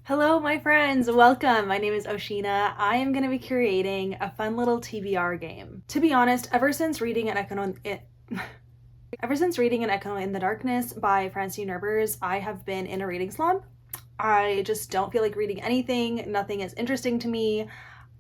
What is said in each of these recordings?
Hello, my friends. Welcome. My name is Oshina. I am going to be creating a fun little TBR game. To be honest, ever since reading An Echo in the Darkness by Francine Nurbers, I have been in a reading slump. I just don't feel like reading anything. Nothing is interesting to me.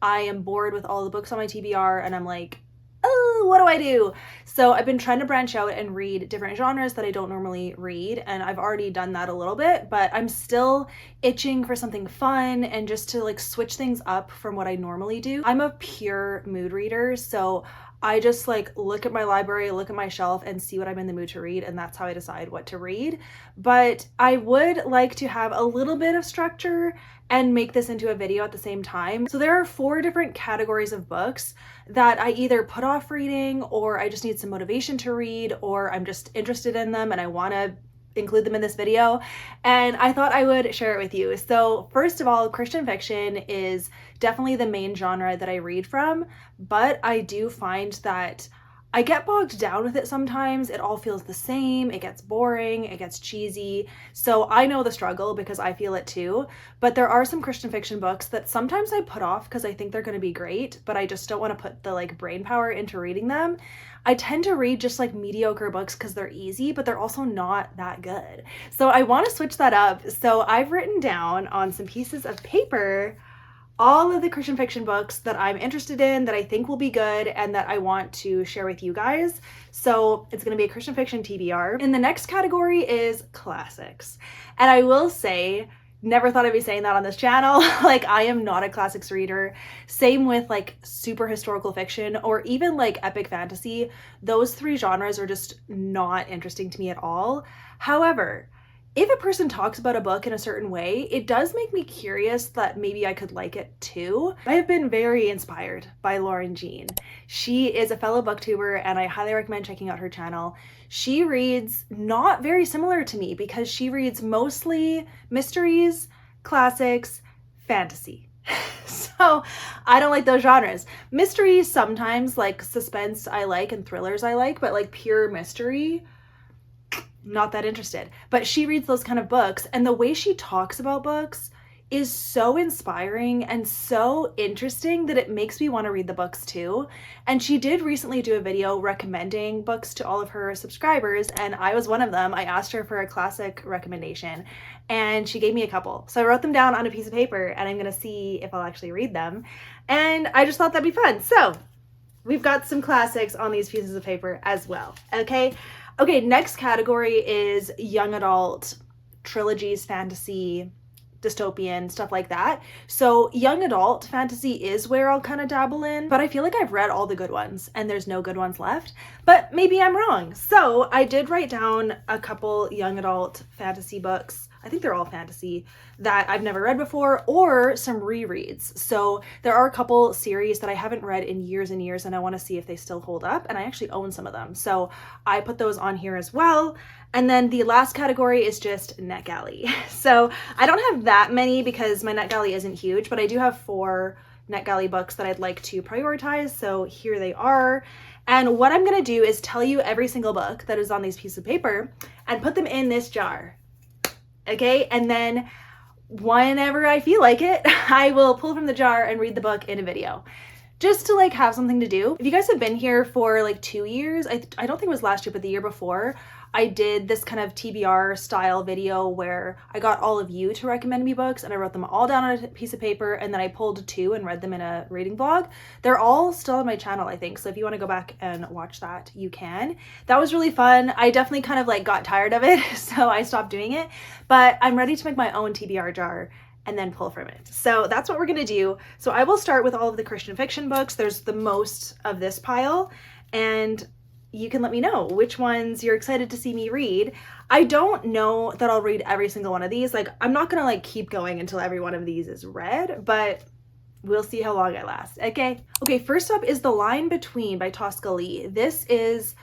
I am bored with all the books on my TBR and I'm like, oh, what do I do? So I've been trying to branch out and read different genres that I don't normally read, and I've already done that a little bit, but I'm still itching for something fun and just to like switch things up from what I normally do. I'm a pure mood reader, so I just like look at my library, look at my shelf and see what I'm in the mood to read, and that's how I decide what to read. But I would like to have a little bit of structure and make this into a video at the same time. So there are 4 different categories of books that I either put off reading, or I just need some motivation to read, or I'm just interested in them and I want to include them in this video, and I thought I would share it with you. So first of all, Christian fiction is definitely the main genre that I read from, but I do find that I get bogged down with it sometimes. It all feels the same, it gets boring, it gets cheesy. So I know the struggle because I feel it too, but there are some Christian fiction books that sometimes I put off because I think they're going to be great, but I just don't want to put the like brain power into reading them. I tend to read just like mediocre books because they're easy, but they're also not that good. So I want to switch that up. So I've written down on some pieces of paper all of the Christian fiction books that I'm interested in, that I think will be good, and that I want to share with you guys. So it's going to be a Christian fiction TBR. And the next category is classics. And I will say, never thought I'd be saying that on this channel. Like, I am not a classics reader. Same with like super historical fiction or even like epic fantasy. Those 3 genres are just not interesting to me at all. However, if a person talks about a book in a certain way, it does make me curious that maybe I could like it too. I have been very inspired by Lauren Jean. She is a fellow booktuber and I highly recommend checking out her channel. She reads not very similar to me because she reads mostly mysteries, classics, fantasy. So I don't like those genres. Mysteries sometimes, like suspense I like and thrillers I like, but like pure mystery, not that interested. But she reads those kind of books, and the way she talks about books is so inspiring and so interesting that it makes me want to read the books too. And she did recently do a video recommending books to all of her subscribers, and I was one of them. I asked her for a classic recommendation and she gave me a couple. So I wrote them down on a piece of paper and I'm gonna see if I'll actually read them. And I just thought that'd be fun. So we've got some classics on these pieces of paper as well, okay? Okay, next category is young adult, trilogies, fantasy, dystopian, stuff like that. So young adult fantasy is where I'll kind of dabble in, but I feel like I've read all the good ones and there's no good ones left, but maybe I'm wrong. So I did write down a couple young adult fantasy books. I think they're all fantasy that I've never read before, or some rereads. So there are a couple series that I haven't read in years and years and I want to see if they still hold up, and I actually own some of them. So I put those on here as well. And then the last category is just NetGalley. So I don't have that many because my NetGalley isn't huge, but I do have 4 NetGalley books that I'd like to prioritize. So here they are. And what I'm going to do is tell you every single book that is on these pieces of paper and put them in this jar. Okay, and then whenever I feel like it, I will pull from the jar and read the book in a video, just to like have something to do. If you guys have been here for like 2 years, I don't think it was last year, but the year before, I did this kind of TBR style video where I got all of you to recommend me books and I wrote them all down on a piece of paper and then I pulled 2 and read them in a reading vlog. They're all still on my channel, I think. So if you want to go back and watch that, you can. That was really fun. I definitely kind of like got tired of it, so I stopped doing it, but I'm ready to make my own TBR jar and then pull from it. So that's what we're gonna do. So I will start with all of the Christian fiction books. There's the most of this pile, and you can let me know which ones you're excited to see me read. I don't know that I'll read every single one of these. Like, I'm not gonna like keep going until every one of these is read, but we'll see how long I last, okay? Okay, first up is The Line Between by Tosca. This is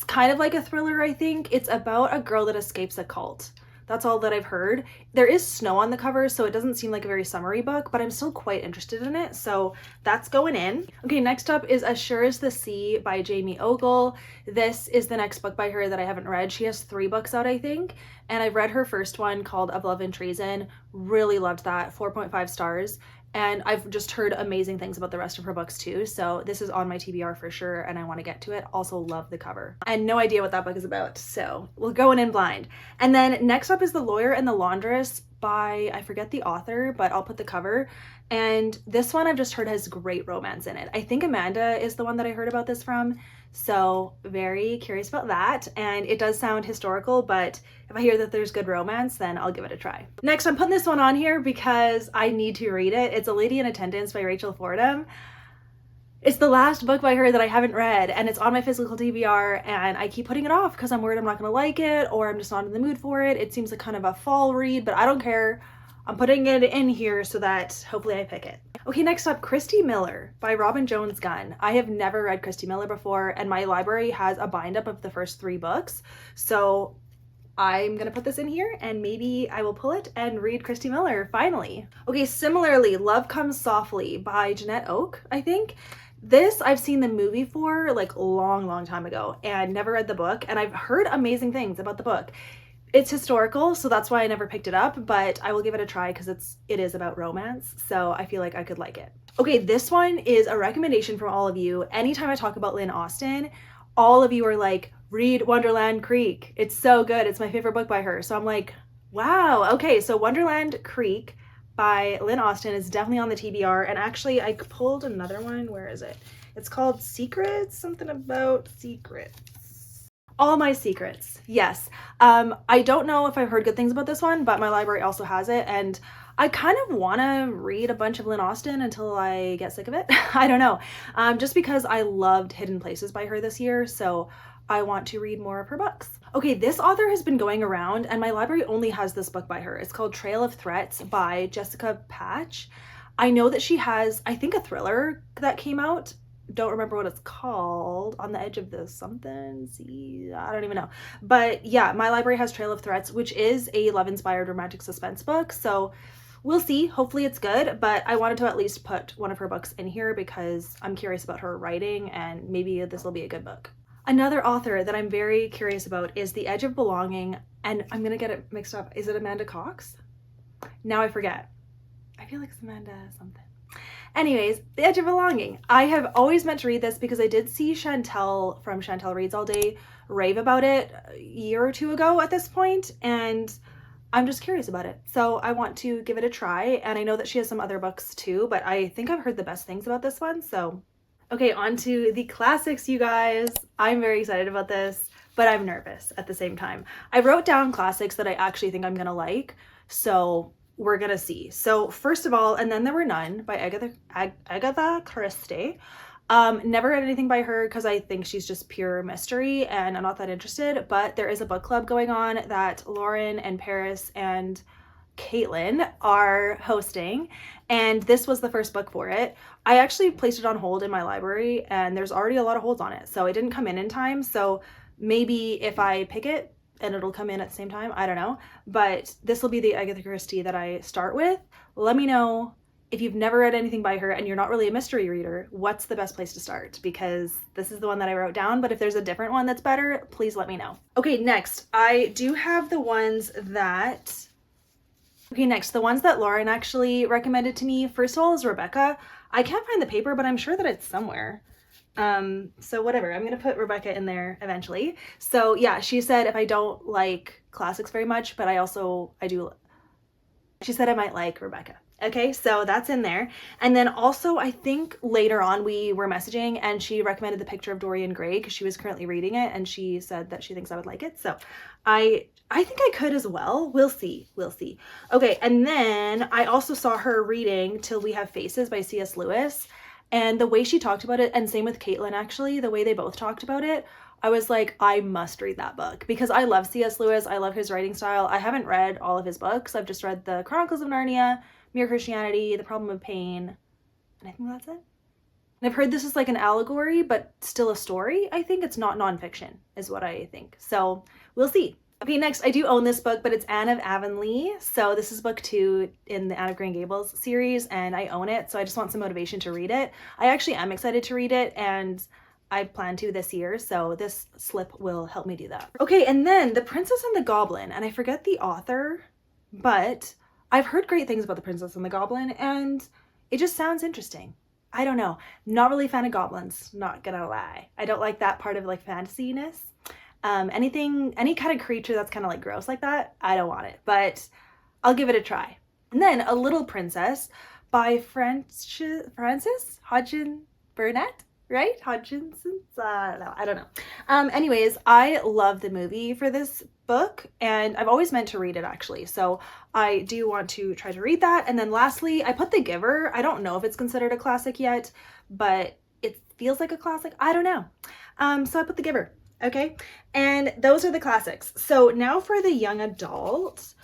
kind of like a thriller, I think. It's about a girl that escapes a cult. That's all that I've heard. There is snow on the cover, so it doesn't seem like a very summery book, but I'm still quite interested in it, so that's going in. Okay, next up is As Sure as the Sea by Jamie Ogle. This is the next book by her that I haven't read. She has 3 books out, I think. And I've read her first one called Of Love and Treason. Really loved that, 4.5 stars. And I've just heard amazing things about the rest of her books too. So this is on my TBR for sure, and I want to get to it. Also love the cover. And no idea what that book is about, so we're going in blind. And then next up is The Lawyer and the Laundress by, I forget the author, but I'll put the cover. And this one I've just heard has great romance in it. I think Amanda is the one that I heard about this from. So very curious about that. And it does sound historical, but if I hear that there's good romance, then I'll give it a try. Next, I'm putting this one on here because I need to read it. It's A Lady in Attendance by Rachel Fordham. It's the last book by her that I haven't read, and it's on my physical TBR, and I keep putting it off because I'm worried I'm not gonna like it, or I'm just not in the mood for it. It seems like kind of a fall read, but I don't care. I'm putting it in here so that hopefully I pick it. Okay, next up, Christy Miller by Robin Jones Gunn. I have never read Christy Miller before, and my library has a bind-up of the first 3 books, so I'm gonna put this in here and maybe I will pull it and read Christy Miller, finally. Okay, similarly, Love Comes Softly by Janette Ogle, I think. This I've seen the movie for like long time ago and never read the book, and I've heard amazing things about the book. It's historical, so that's why I never picked it up, but I will give it a try because it is about romance, so I feel like I could like it. Okay, this one is a recommendation from all of you. Anytime I talk about Lynn Austen, all of you are like, read Wonderland Creek. It's so good. It's my favorite book by her. So I'm like, wow. Okay, so Wonderland Creek by Lynn Austen is definitely on the TBR, and actually I pulled another one. Where is it? It's called Secrets, something about secrets. All My Secrets, yes. I don't know if I've heard good things about this one, but my library also has it, and I kind of want to read a bunch of Lynn Austen until I get sick of it. I don't know. Just because I loved Hidden Places by her this year, so I want to read more of her books. Okay, this author has been going around, and my library only has this book by her. It's called Trail of Threats by Jessica Patch. I know that she has, I think, a thriller that came out. Don't remember what it's called. On the Edge of the something. See, I don't even know. But yeah, my library has Trail of Threats, which is a love-inspired romantic suspense book. So we'll see. Hopefully it's good, but I wanted to at least put one of her books in here because I'm curious about her writing, and maybe this will be a good book. Another author that I'm very curious about is The Edge of Belonging, and I'm gonna get it mixed up. Is it Amanda Cox? Now I forget. I feel like it's Amanda something. Anyways, The Edge of Belonging. I have always meant to read this because I did see Chantel from Chantel Reads All Day rave about it a year or 2 ago at this point, and I'm just curious about it. So I want to give it a try, and I know that she has some other books too, but I think I've heard the best things about this one, so. Okay, on to the classics, you guys. I'm very excited about this, but I'm nervous at the same time. I wrote down classics that I actually think I'm gonna like, so we're gonna see. So first of all, And Then There Were None by Agatha Christie. Never read anything by her because I think she's just pure mystery and I'm not that interested, but there is a book club going on that Lauren and Paris and Caitlin are hosting, and this was the first book for it. I actually placed it on hold in my library, and there's already a lot of holds on it, so it didn't come in time. So maybe if I pick it and it'll come in at the same time, I don't know, but this will be the Agatha Christie that I start with. Let me know if you've never read anything by her and you're not really a mystery reader, what's the best place to start? Because this is the one that I wrote down, but if there's a different one that's better, please let me know. Okay, next, I do have the ones that Lauren actually recommended to me. First of all is Rebecca. I can't find the paper, but I'm sure that it's somewhere. So whatever, I'm gonna put Rebecca in there eventually. So yeah, she said if I don't like classics very much, but she said I might like Rebecca. Okay, so that's in there. And then also I think later on we were messaging and she recommended The Picture of Dorian Gray because she was currently reading it and she said that she thinks I would like it. So I think I could as well. We'll see. Okay, and then I also saw her reading Till We Have Faces by C.S. Lewis, and the way she talked about it, and same with Caitlin actually, the way they both talked about it, I was like, I must read that book because I love C.S. Lewis. I love his writing style. I haven't read all of his books. I've just read the Chronicles of Narnia, Mere Christianity, The Problem of Pain, and I think that's it. And I've heard this is like an allegory, but still a story. I think it's not nonfiction is what I think. So we'll see. Okay, next, I do own this book, but it's Anne of Avonlea. So this is book 2 in the Anne of Green Gables series, and I own it, so I just want some motivation to read it. I actually am excited to read it, and I plan to this year, so this slip will help me do that. Okay, and then The Princess and the Goblin, and I forget the author, but I've heard great things about The Princess and the Goblin, and it just sounds interesting. I don't know. Not really a fan of goblins, not gonna lie. I don't like that part of like fantasy-ness. Any kind of creature that's kind of like gross like that, I don't want it, but I'll give it a try. And then A Little Princess by Frances Hodgson Burnett, right? Hodgson? I don't know. Anyways, I love the movie for this book, and I've always meant to read it actually, so I do want to try to read that. And then lastly, I put The Giver. I don't know if it's considered a classic yet, but it feels like a classic. I don't know. So I put The Giver. Okay, and those are the classics. So now for the young adult,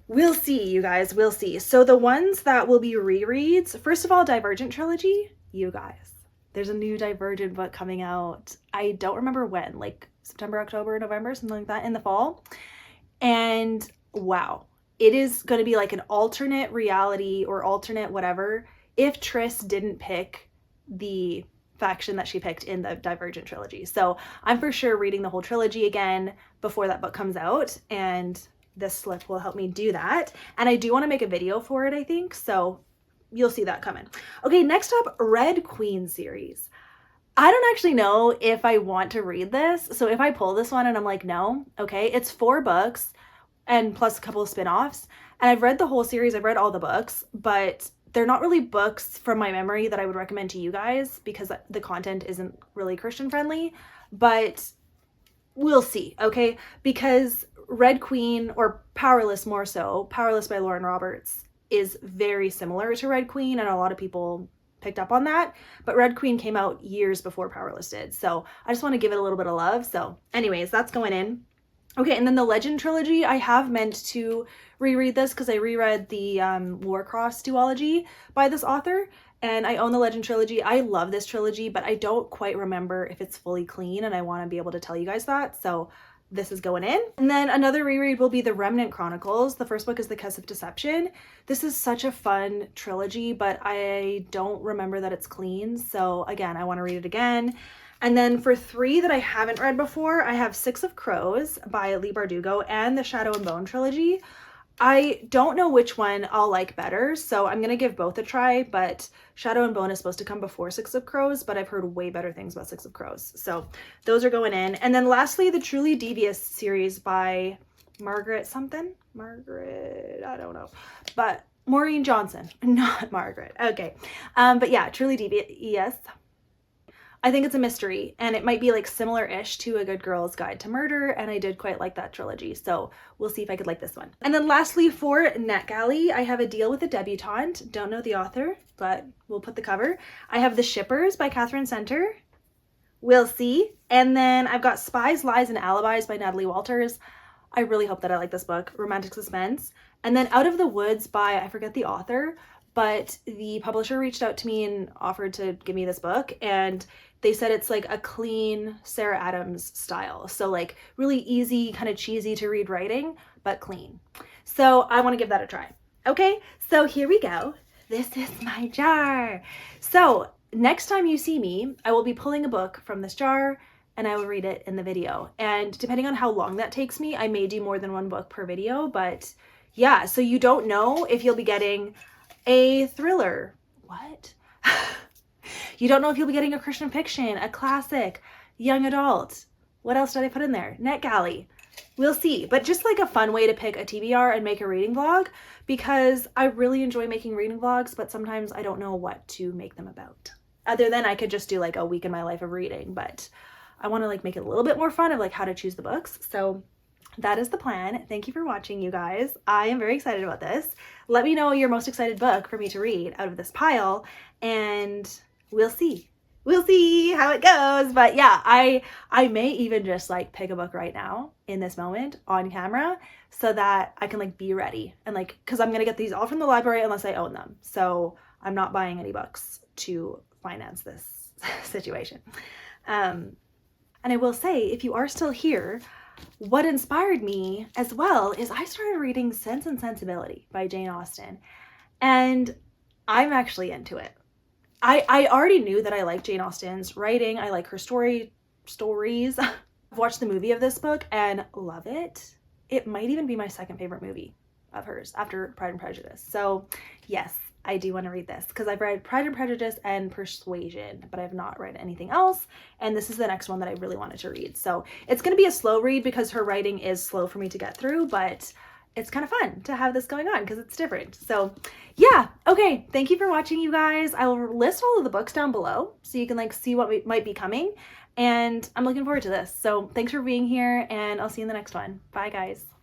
we'll see, you guys, we'll see. So the ones that will be rereads, first of all, Divergent trilogy, you guys, there's a new Divergent book coming out. I don't remember when, like September, October, November, something like that, in the fall. And wow, it is going to be like an alternate reality or alternate whatever if Tris didn't pick the faction that she picked in the Divergent trilogy. So I'm for sure reading the whole trilogy again before that book comes out, and this slip will help me do that. And I do want to make a video for it, I think, so you'll see that coming. Okay, next up, Red Queen series. I don't actually know if I want to read this, so if I pull this one and I'm like, no, okay, it's 4 books and plus a couple of spin-offs, and I've read the whole series, I've read all the books, but they're not really books from my memory that I would recommend to you guys because the content isn't really Christian friendly, but we'll see, okay? Because Red Queen, or Powerless more so, Powerless by Lauren Roberts, is very similar to Red Queen, and a lot of people picked up on that, but Red Queen came out years before Powerless did, so I just want to give it a little bit of love. So anyways, that's going in. Okay, and then the Legend trilogy, I have meant to reread this because I reread the Warcross duology by this author, and I own the Legend trilogy. I love this trilogy, but I don't quite remember if it's fully clean, and I want to be able to tell you guys that, so this is going in. And then another reread will be the Remnant Chronicles. The first book is The Kiss of Deception. This is such a fun trilogy, but I don't remember that it's clean, so again, I want to read it again. And then for 3 that I haven't read before, I have Six of Crows by Leigh Bardugo and the Shadow and Bone trilogy. I don't know which one I'll like better, so I'm going to give both a try, but Shadow and Bone is supposed to come before Six of Crows, but I've heard way better things about Six of Crows. So those are going in. And then lastly, the Truly Devious series by Margaret something? Margaret, I don't know. But Maureen Johnson, not Margaret. Okay. But yeah, Truly Devious, yes. I think it's a mystery, and it might be like similar-ish to A Good Girl's Guide to Murder, and I did quite like that trilogy, so we'll see if I could like this one. And then lastly, for NetGalley, I have A Deal with a Debutante. Don't know the author, but we'll put the cover. I have The Shippers by Catherine Center. We'll see. And then I've got Spies, Lies, and Alibis by Natalie Walters. I really hope that I like this book. Romantic suspense. And then Out of the Woods by, I forget the author, but the publisher reached out to me and offered to give me this book, and they said it's like a clean Sarah Adams style. So like really easy, kind of cheesy to read writing, but clean. So I want to give that a try. Okay, so here we go. This is my jar. So next time you see me, I will be pulling a book from this jar and I will read it in the video. And depending on how long that takes me, I may do more than 1 book per video, but yeah, so you don't know if you'll be getting a thriller. What? You don't know if you'll be getting a Christian fiction, a classic, young adult. What else did I put in there? NetGalley. We'll see. But just like a fun way to pick a TBR and make a reading vlog, because I really enjoy making reading vlogs, but sometimes I don't know what to make them about. Other than I could just do like a week in my life of reading, but I want to like make it a little bit more fun of like how to choose the books. So that is the plan. Thank you for watching, you guys. I am very excited about this. Let me know your most excited book for me to read out of this pile, and we'll see. We'll see how it goes. But yeah, I may even just like pick a book right now in this moment on camera so that I can like be ready, and like, because I'm gonna get these all from the library unless I own them. So I'm not buying any books to finance this situation. And I will say, if you are still here, what inspired me as well is I started reading Sense and Sensibility by Jane Austen, and I'm actually into it. I already knew that I liked Jane Austen's writing. I like her stories. I've watched the movie of this book and love it. It might even be my second favorite movie of hers after Pride and Prejudice. So yes, I do want to read this because I've read Pride and Prejudice and Persuasion, but I have not read anything else. And this is the next one that I really wanted to read. So it's going to be a slow read because her writing is slow for me to get through, but it's kind of fun to have this going on because it's different. So yeah, okay. Thank you for watching, you guys. I will list all of the books down below so you can like see what might be coming. And I'm looking forward to this. So thanks for being here and I'll see you in the next one. Bye guys.